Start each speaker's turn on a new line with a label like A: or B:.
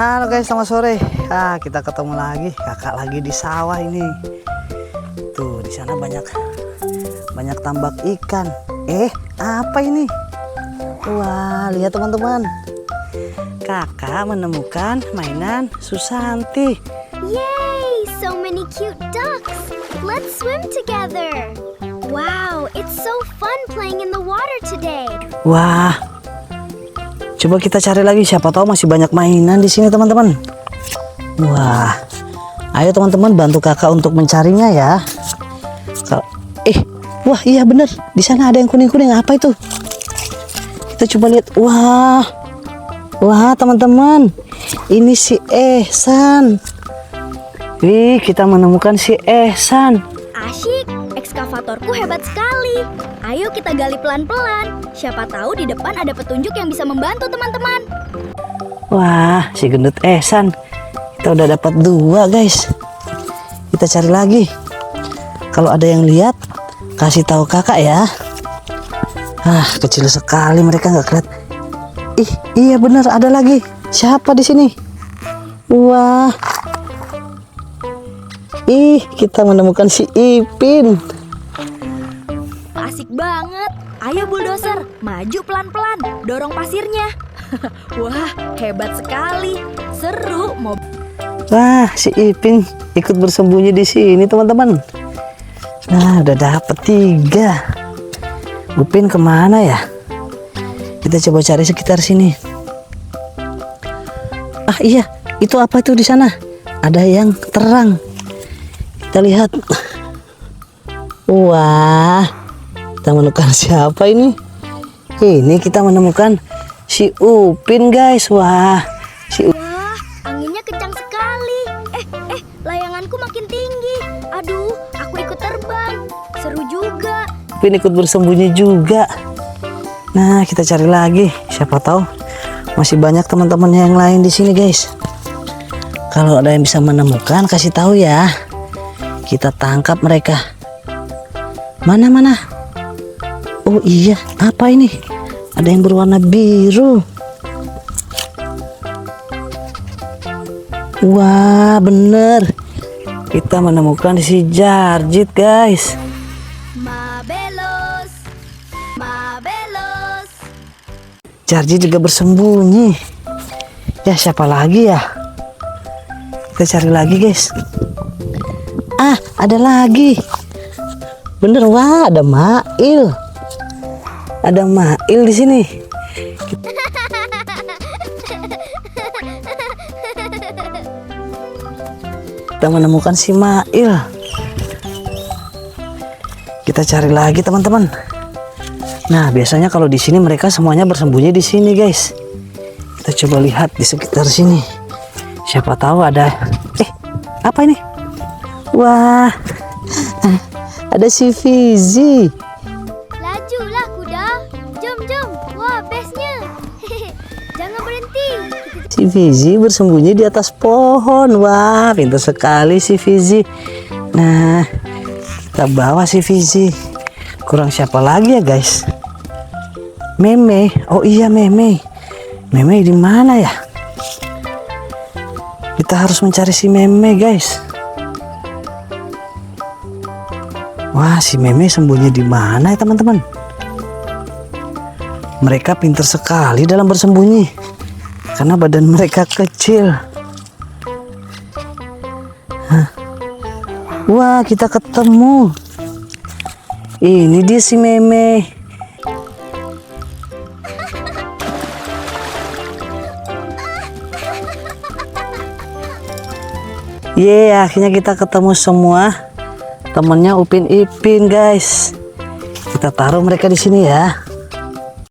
A: Halo guys, selamat sore. Kita ketemu lagi. Kakak lagi di sawah ini. Tuh, di sana banyak tambak ikan. Apa ini? Wah, lihat teman-teman. Kakak menemukan mainan Susanti.
B: Yay! So many cute ducks. Let's swim together. Wow, it's so fun playing in the water today.
A: Wah, coba kita cari lagi, siapa tahu masih banyak mainan di sini teman-teman. Wah, ayo teman-teman bantu kakak untuk mencarinya ya. Wah iya bener, di sana ada yang kuning-kuning. Apa itu? Kita coba lihat. Wah teman-teman, ini si Ehsan. Wih, kita menemukan si Ehsan.
B: Asyik, ekskavatorku hebat sekali. Ayo kita gali pelan-pelan. Siapa tahu di depan ada petunjuk yang bisa membantu teman-teman.
A: Wah, si gendut Ehsan. Kita udah dapat 2 guys. Kita cari lagi. Kalau ada yang lihat, kasih tahu kakak ya. Kecil sekali mereka, nggak kelihatan. Iya bener, ada lagi. Siapa di sini? Wah. Kita menemukan si Ipin.
B: Asik banget. Ayo bulldozer, maju pelan-pelan, dorong pasirnya. Wah, hebat sekali. Seru.
A: Wah, si Ipin ikut bersembunyi di sini teman-teman. Nah, udah dapet 3. Upin kemana ya? Kita coba cari sekitar sini. Iya, itu apa itu di sana? Ada yang terang. Kita lihat. Wah, kita menemukan siapa ini? Ini kita menemukan si Upin guys. Wah,
B: Wah, anginnya kencang sekali. Layanganku makin tinggi. Aduh, aku ikut terbang. Seru juga.
A: Upin ikut bersembunyi juga. Nah, kita cari lagi. Siapa tahu masih banyak teman-teman yang lain di sini, guys. Kalau ada yang bisa menemukan, kasih tahu ya. Kita tangkap mereka. Mana? Oh iya, apa ini? Ada yang berwarna biru. Wah, bener. Kita menemukan si Jarjit, guys.
B: Mabelos.
A: Jarjit juga bersembunyi. Ya, siapa lagi ya? Kita cari lagi, guys. Ada lagi. Bener, wah, ada Mail. Ada Mail di sini. Kita menemukan si Mail. Kita cari lagi, teman-teman. Nah, biasanya kalau di sini mereka semuanya bersembunyi di sini, guys. Kita coba lihat di sekitar sini. Siapa tahu ada. Apa ini? Wah, ada si Fizi.
B: Lajulah kuda. Jom. Wah, bestnya. Jangan berhenti.
A: Si Fizi bersembunyi di atas pohon. Wah, pintar sekali si Fizi. Nah, kita bawa si Fizi. Kurang siapa lagi ya, guys? Meme. Oh iya, Meme. Meme di mana ya? Kita harus mencari si Meme, guys. Wah, si Meme sembunyi di mana ya, teman-teman? Mereka pintar sekali dalam bersembunyi. Karena badan mereka kecil. Wah, kita ketemu. Ini dia si Meme. Akhirnya kita ketemu semua. Temennya Upin Ipin, guys. Kita taruh mereka di sini ya.